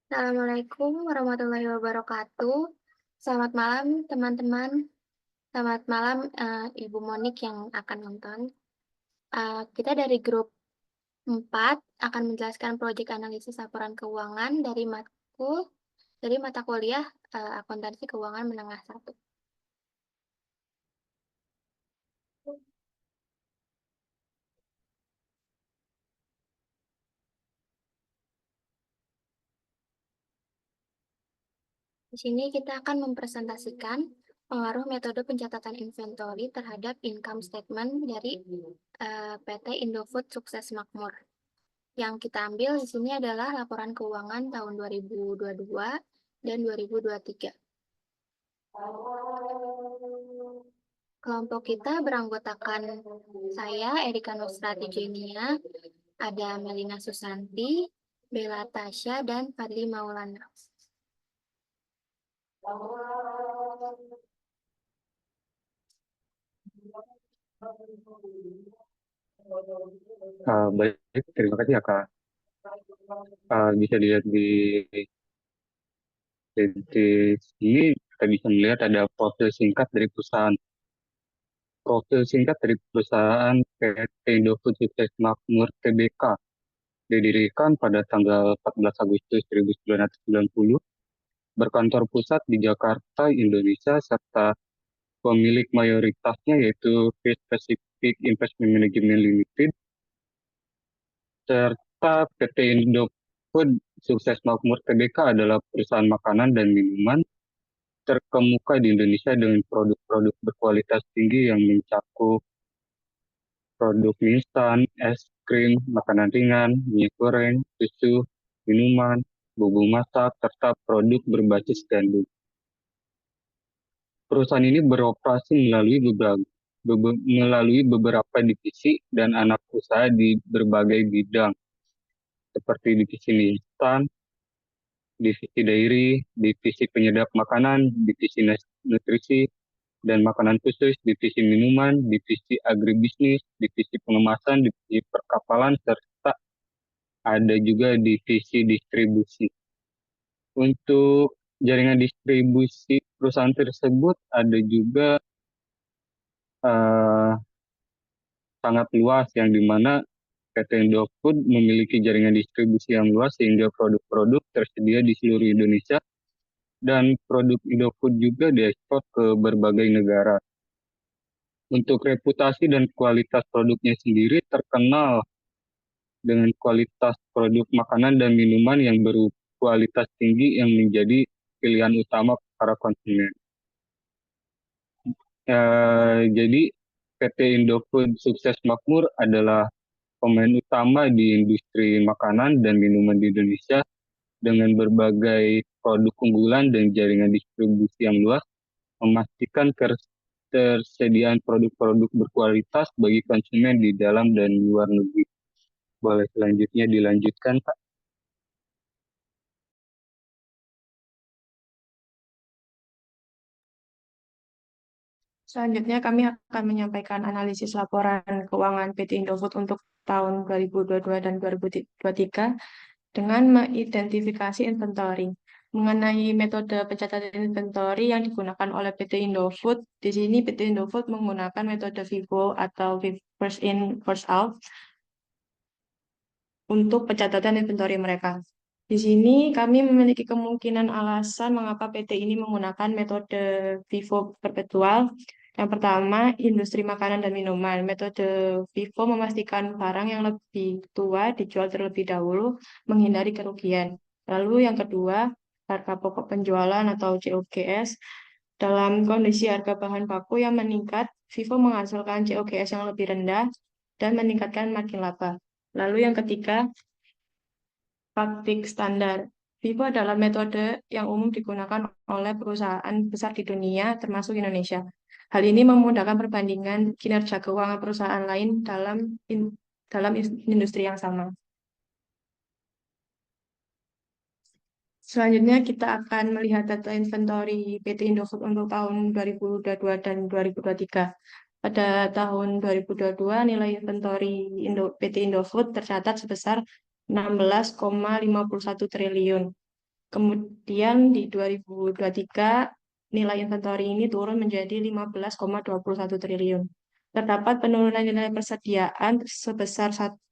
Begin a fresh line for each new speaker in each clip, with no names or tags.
Assalamualaikum warahmatullahi wabarakatuh. Selamat malam teman-teman. Selamat malam Ibu Monik yang akan nonton. Kita dari grup 4 akan menjelaskan proyek analisis laporan keuangan dari mata kuliah Akuntansi Keuangan Menengah 1. Di sini kita akan mempresentasikan pengaruh metode pencatatan inventory terhadap income statement dari PT Indofood Sukses Makmur. Yang kita ambil di sini adalah laporan keuangan tahun 2022 dan 2023. Kelompok kita beranggotakan saya, Erika Nusra Tijenia, ada Melina Susanti, Bella Tasya, dan Fadli Maulana.
Baik, terima kasih ya Kak. Bisa dilihat di sini, kita bisa melihat ada profil singkat dari perusahaan. Profil singkat dari perusahaan PT Indofood Sukses Makmur Tbk didirikan pada tanggal 14 Agustus 1990, berkantor pusat di Jakarta, Indonesia, serta pemilik mayoritasnya yaitu First Pacific Investment Management Limited, serta PT Indofood Sukses Makmur Tbk adalah perusahaan makanan dan minuman terkemuka di Indonesia dengan produk-produk berkualitas tinggi yang mencakup produk mie instan, es krim, makanan ringan, minyak goreng, susu, minuman, bumbu masak, serta produk berbasis gandum. Perusahaan ini beroperasi melalui beberapa divisi dan anak usaha di berbagai bidang, seperti divisi mie instan, divisi dairy, divisi penyedap makanan, divisi nutrisi, dan makanan khusus, divisi minuman, divisi agribisnis, divisi pengemasan, divisi perkapalan, serta ada juga divisi distribusi. Untuk jaringan distribusi perusahaan tersebut ada juga eh, sangat luas, yang dimana PT Indofood memiliki jaringan distribusi yang luas sehingga produk-produk tersedia di seluruh Indonesia dan produk Indofood juga diekspor ke berbagai negara. Untuk reputasi dan kualitas produknya sendiri terkenal dengan kualitas produk makanan dan minuman yang berkualitas tinggi yang menjadi pilihan utama para konsumen. Jadi PT Indofood Sukses Makmur adalah pemain utama di industri makanan dan minuman di Indonesia dengan berbagai produk unggulan dan jaringan distribusi yang luas, memastikan ketersediaan produk-produk berkualitas bagi konsumen di dalam dan luar negeri. Boleh selanjutnya dilanjutkan, Pak.
Selanjutnya kami akan menyampaikan analisis laporan keuangan PT Indofood untuk tahun 2022 dan 2023 dengan mengidentifikasi inventory. Mengenai metode pencatatan inventory yang digunakan oleh PT Indofood, di sini PT Indofood menggunakan metode FIFO atau first in, first out untuk pencatatan inventory mereka. Di sini kami memiliki kemungkinan alasan mengapa PT ini menggunakan metode FIFO perpetual. Yang pertama, industri makanan dan minuman. Metode FIFO memastikan barang yang lebih tua dijual terlebih dahulu, menghindari kerugian. Lalu yang kedua, harga pokok penjualan atau COGS. Dalam kondisi harga bahan baku yang meningkat, FIFO menghasilkan COGS yang lebih rendah dan meningkatkan margin laba. Lalu yang ketiga, praktik standar. FIFO adalah metode yang umum digunakan oleh perusahaan besar di dunia, termasuk Indonesia. Hal ini memudahkan perbandingan kinerja keuangan perusahaan lain dalam industri yang sama. Selanjutnya kita akan melihat data inventory PT Indofood untuk tahun 2022 dan 2023. Pada tahun 2022, nilai inventory PT Indofood tercatat sebesar 16,51 triliun. Kemudian di 2023 nilai inventory ini turun menjadi 15,21 triliun. Terdapat penurunan nilai persediaan sebesar 1,30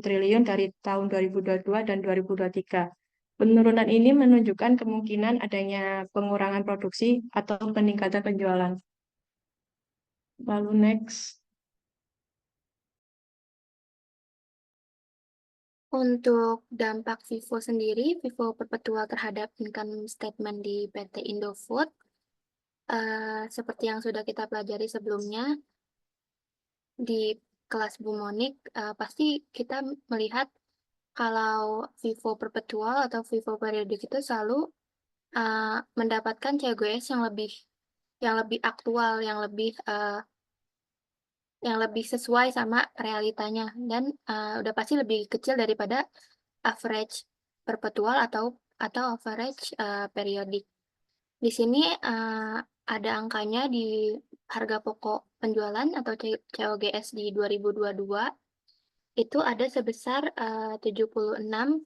triliun dari tahun 2022 dan 2023. Penurunan ini menunjukkan kemungkinan adanya pengurangan produksi atau peningkatan penjualan. Lalu next.
Untuk dampak FIFO sendiri, FIFO perpetual terhadap income statement di PT Indofood, seperti yang sudah kita pelajari sebelumnya di kelas Bu Monik, pasti kita melihat kalau FIFO perpetual atau FIFO periodik itu selalu mendapatkan COGS yang lebih aktual, yang lebih sesuai sama realitanya, dan udah pasti lebih kecil daripada average perpetual atau average periodik. Di sini ada angkanya di harga pokok penjualan atau COGS di 2022 itu ada sebesar 76,85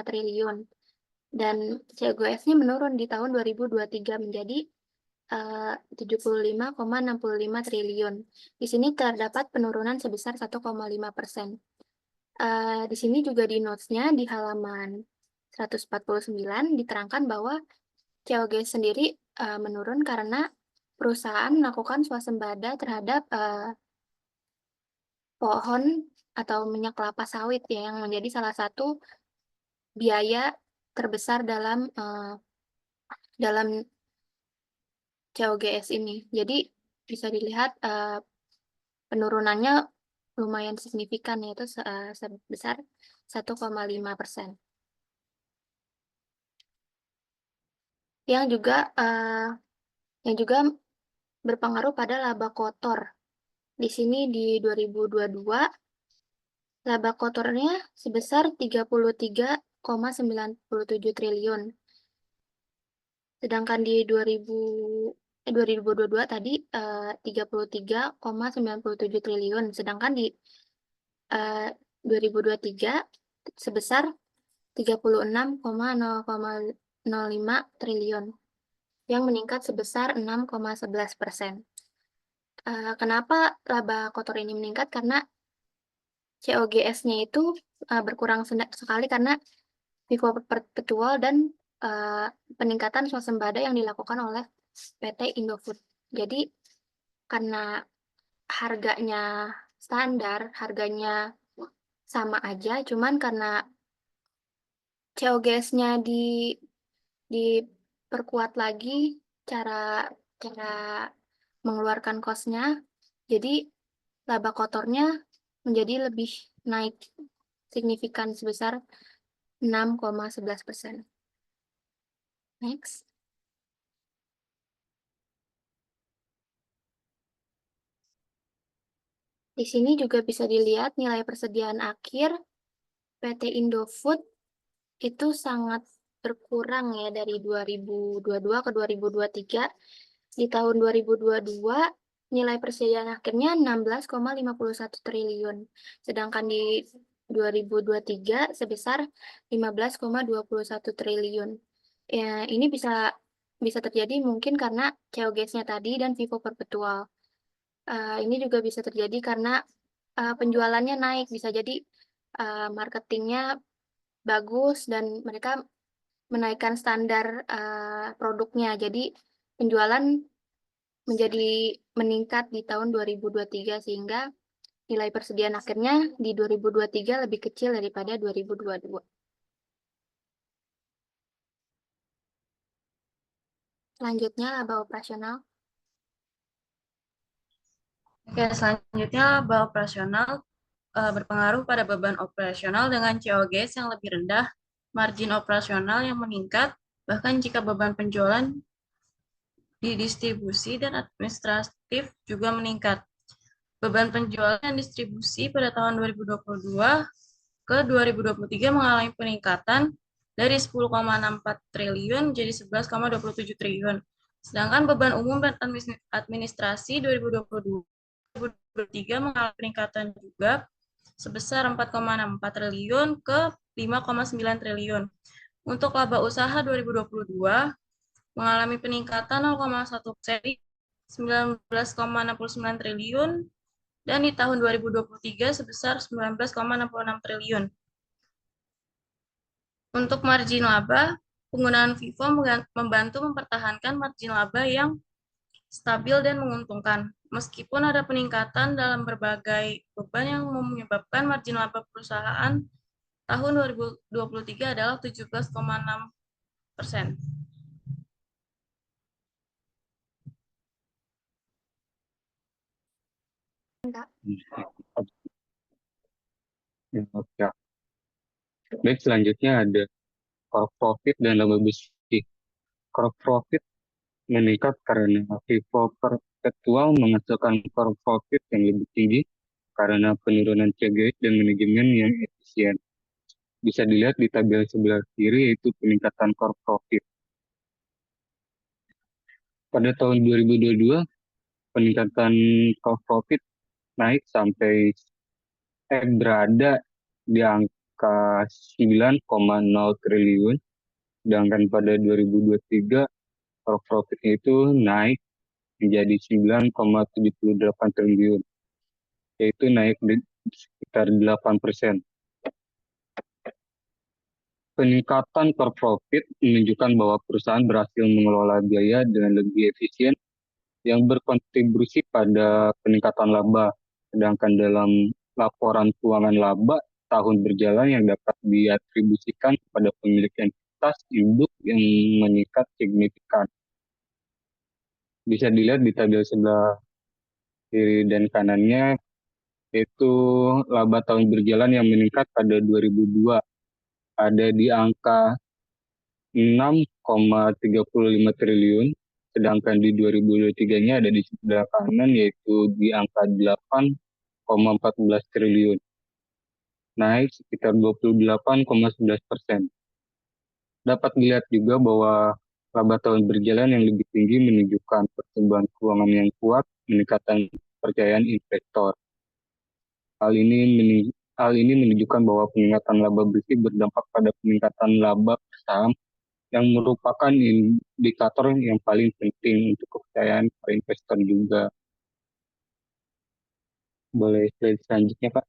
triliun, dan COGS-nya menurun di tahun 2023 menjadi 75,65 triliun. Di sini terdapat penurunan sebesar 1,5%. Di sini juga di notes-nya di halaman 149 diterangkan bahwa COGS sendiri menurun karena perusahaan melakukan swasembada terhadap pohon atau minyak kelapa sawit ya, yang menjadi salah satu biaya terbesar dalam COGS ini. Jadi bisa dilihat penurunannya lumayan signifikan, yaitu sebesar 1,5%. Yang juga berpengaruh pada laba kotor. Di sini di 2022 laba kotornya sebesar 33,97 triliun. Sedangkan di 2022 tadi 33,97 triliun. Sedangkan di 2023 sebesar 36,005 triliun, yang meningkat sebesar 6,11%. Kenapa laba kotor ini meningkat? Karena COGS-nya itu berkurang sekali karena FIFO perpetual dan peningkatan swasembada yang dilakukan oleh PT Indofood. Jadi karena harganya standar, harganya sama aja, cuman karena COGS-nya diperkuat lagi cara mengeluarkan cost-nya, jadi laba kotornya menjadi lebih naik signifikan sebesar 6,11%. Next. Di sini juga bisa dilihat nilai persediaan akhir PT Indofood itu sangat berkurang ya dari 2022 ke 2023. Di tahun 2022 nilai persediaan akhirnya 16,51 triliun. Sedangkan di 2023 sebesar 15,21 triliun. Ya, ini bisa terjadi mungkin karena COGS-nya tadi dan FIFO perpetual. Ini juga bisa terjadi karena penjualannya naik, bisa jadi marketingnya bagus dan mereka menaikkan standar produknya. Jadi penjualan menjadi meningkat di tahun 2023 sehingga nilai persediaan akhirnya di 2023 lebih kecil daripada 2022. Selanjutnya laba operasional.
Oke, selanjutnya laba operasional berpengaruh pada beban operasional dengan COGS yang lebih rendah, margin operasional yang meningkat, bahkan jika beban penjualan di distribusi dan administratif juga meningkat. Beban penjualan dan distribusi pada tahun 2022 ke 2023 mengalami peningkatan dari 10,64 triliun menjadi 11,27 triliun. Sedangkan beban umum dan administrasi 2022-2023 mengalami peningkatan juga sebesar 4,64 triliun ke 5,9 triliun. Untuk laba usaha 2022 mengalami peningkatan 0,1% 19,69 triliun dan di tahun 2023 sebesar 19,66 triliun. Untuk margin laba, penggunaan FIFO membantu mempertahankan margin laba yang stabil dan menguntungkan. Meskipun ada peningkatan dalam berbagai beban yang menyebabkan margin laba perusahaan tahun 2023 adalah 17,6%.
Enggak.
Oke. Baik, selanjutnya ada core profit dan laba bersih. Core profit meningkat karena FIFO perpetual menghasilkan core profit yang lebih tinggi karena penurunan CGS dan manajemen yang efisien. Bisa dilihat di tabel sebelah kiri, yaitu peningkatan core profit. Pada tahun 2022, peningkatan core profit naik sampai berada di angka 9,0 triliun, sedangkan pada 2023 core profit itu naik menjadi 9,78 triliun, yaitu naik sekitar 8%. Peningkatan core profit menunjukkan bahwa perusahaan berhasil mengelola biaya dengan lebih efisien yang berkontribusi pada peningkatan laba. Sedangkan dalam laporan keuangan laba tahun berjalan yang dapat diatribusikan kepada pemilik entitas induk yang meningkat signifikan. Bisa dilihat di tabel sebelah kiri dan kanannya, yaitu laba tahun berjalan yang meningkat pada 2002 ada di angka 6,35 triliun, sedangkan di 2023-nya ada di sebelah kanan, yaitu di angka 8,14 triliun, naik sekitar 28,11%. Dapat dilihat juga bahwa laba tahun berjalan yang lebih tinggi menunjukkan pertumbuhan keuangan yang kuat, meningkatkan kepercayaan investor. Hal ini menunjukkan bahwa peningkatan laba bersih berdampak pada peningkatan laba saham yang merupakan indikator yang paling penting untuk kepercayaan para investor juga. Boleh slide selanjutnya, Pak.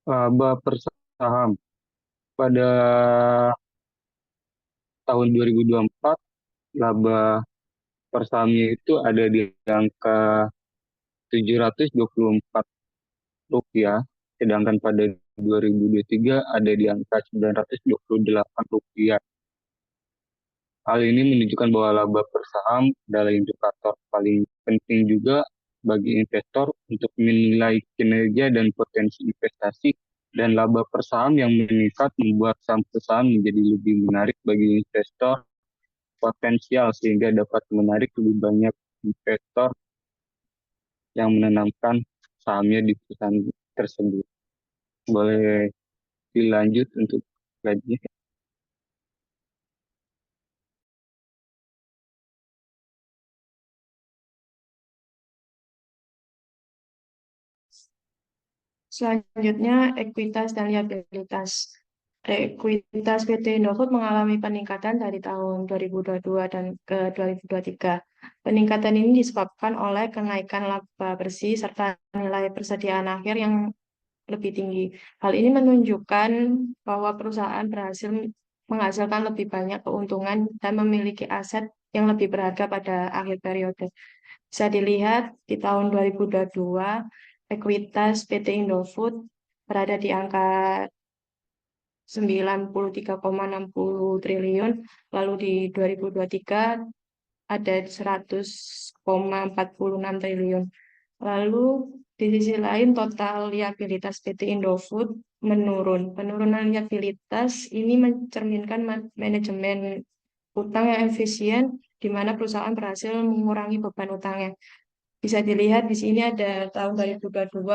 Laba per saham pada tahun 2024, laba per sahamnya itu ada di angka Rp724, sedangkan pada 2023 ada di angka Rp928. Hal ini menunjukkan bahwa laba per saham adalah indikator paling penting juga bagi investor untuk menilai kinerja dan potensi investasi, dan laba per saham yang meningkat membuat saham perusahaan menjadi lebih menarik bagi investor potensial sehingga dapat menarik lebih banyak investor yang menanamkan sahamnya di perusahaan tersebut. Boleh dilanjut untuk slide-nya.
Selanjutnya, ekuitas dan liabilitas. Ekuitas PT Indofood mengalami peningkatan dari tahun 2022 dan ke 2023. Peningkatan ini disebabkan oleh kenaikan laba bersih serta nilai persediaan akhir yang lebih tinggi. Hal ini menunjukkan bahwa perusahaan berhasil menghasilkan lebih banyak keuntungan dan memiliki aset yang lebih berharga pada akhir periode. Bisa dilihat di tahun 2022, ekuitas PT Indofood berada di angka 93,60 triliun, lalu di 2023 ada 100,46 triliun. Lalu di sisi lain total liabilitas PT Indofood menurun. Penurunan liabilitas ini mencerminkan manajemen utang yang efisien, di mana perusahaan berhasil mengurangi beban utangnya. Bisa dilihat di sini ada tahun 2022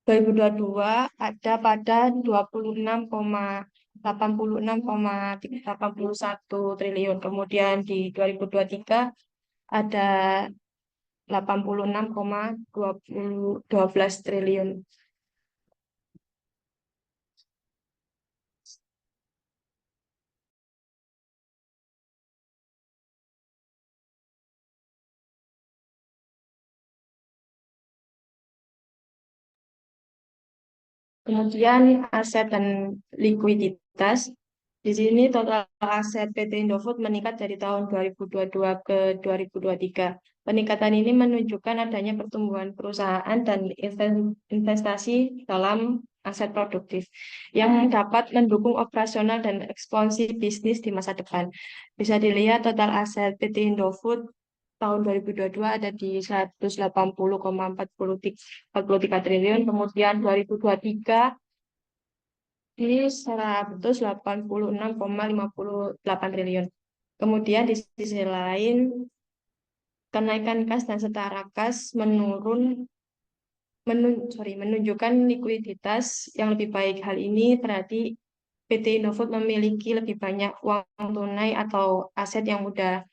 2022 ada pada 86,81 triliun. Kemudian di 2023 ada 86,12 triliun. Kemudian aset dan likuiditas. Di sini total aset PT Indofood meningkat dari tahun 2022 ke 2023. Peningkatan ini menunjukkan adanya pertumbuhan perusahaan dan investasi dalam aset produktif yang dapat mendukung operasional dan ekspansi bisnis di masa depan. Bisa dilihat total aset PT Indofood tahun 2022 ada di 180,43 triliun, kemudian 2023 di 186,58 triliun. Kemudian di sisi lain, kenaikan kas dan setara kas menunjukkan likuiditas yang lebih baik. Hal ini berarti PT Indofood memiliki lebih banyak uang tunai atau aset yang mudah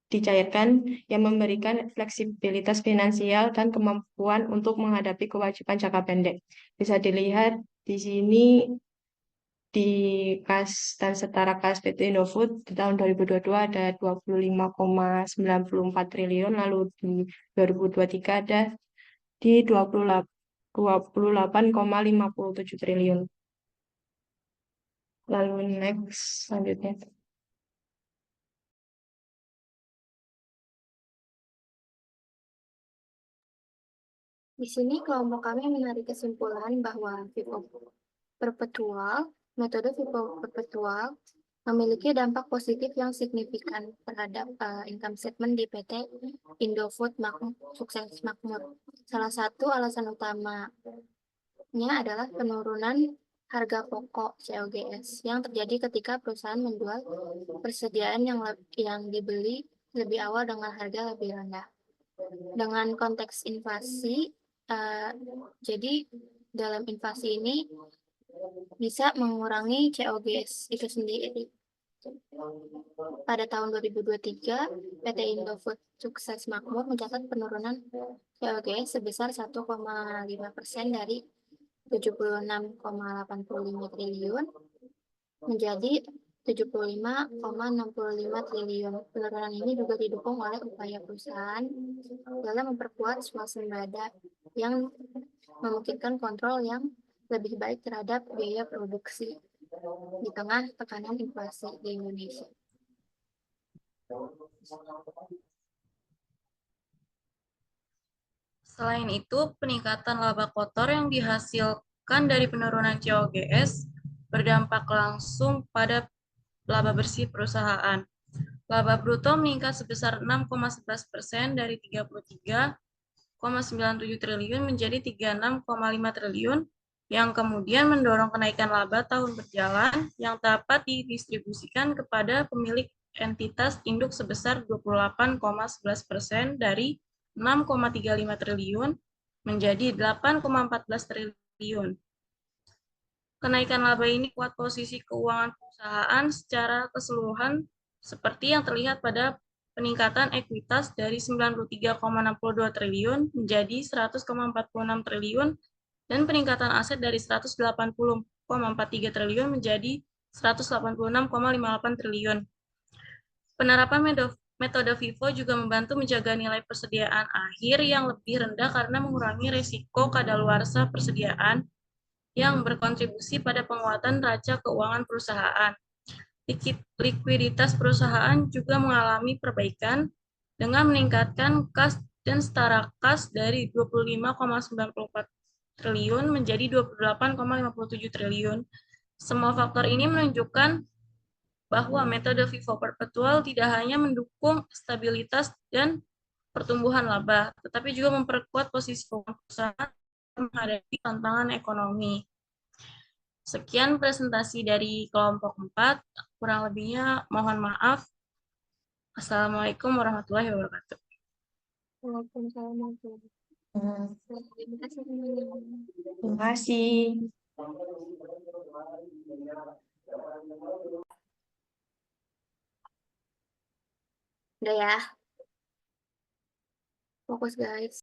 dicairkan yang memberikan fleksibilitas finansial dan kemampuan untuk menghadapi kewajiban jangka pendek. Bisa dilihat di sini di kas dan setara kas PT Indofood di tahun 2022 ada 25,94 triliun, lalu di 2023 ada di 28,57 triliun. Lalu next selanjutnya.
Di sini kelompok kami menarik kesimpulan bahwa metode FIFO perpetual memiliki dampak positif yang signifikan terhadap income statement di PT Indofood Sukses Makmur. Salah satu alasan utamanya adalah penurunan harga pokok COGS yang terjadi ketika perusahaan menjual persediaan yang dibeli lebih awal dengan harga lebih rendah. Dengan konteks inflasi, jadi dalam inflasi ini bisa mengurangi COGS itu sendiri. Pada tahun 2023, PT Indofood Sukses Makmur mencatat penurunan COGS sebesar 1,5% dari 76,85 triliun menjadi 75,65 triliun. Penurunan ini juga didukung oleh upaya perusahaan dalam memperkuat swasembada yang memungkinkan kontrol yang lebih baik terhadap biaya produksi di tengah tekanan inflasi di Indonesia.
Selain itu, peningkatan laba kotor yang dihasilkan dari penurunan COGS berdampak langsung pada laba bersih perusahaan. Laba bruto meningkat sebesar 6,11% dari 33,97 triliun menjadi 36,5 triliun, yang kemudian mendorong kenaikan laba tahun berjalan yang dapat didistribusikan kepada pemilik entitas induk sebesar 28,11% dari 6,35 triliun menjadi 8,14 triliun. Kenaikan laba ini kuat posisi keuangan perusahaan secara keseluruhan seperti yang terlihat pada peningkatan ekuitas dari 93,62 triliun menjadi 100,46 triliun dan peningkatan aset dari 180,43 triliun menjadi 186,58 triliun. Penerapan metode FIFO juga membantu menjaga nilai persediaan akhir yang lebih rendah karena mengurangi risiko kadaluarsa persediaan yang berkontribusi pada penguatan neraca keuangan perusahaan. Likuiditas perusahaan juga mengalami perbaikan dengan meningkatkan kas dan setara kas dari 25,94 triliun menjadi 28,57 triliun. Semua faktor ini menunjukkan bahwa metode FIFO perpetual tidak hanya mendukung stabilitas dan pertumbuhan laba, tetapi juga memperkuat posisi perusahaan menghadapi tantangan ekonomi. Sekian presentasi dari kelompok 4, kurang lebihnya mohon maaf. Assalamualaikum warahmatullahi wabarakatuh.
Waalaikumsalam warahmatullahi wabarakatuh. Terima kasih semuanya.
Terima kasih.
Udah ya. Fokus guys.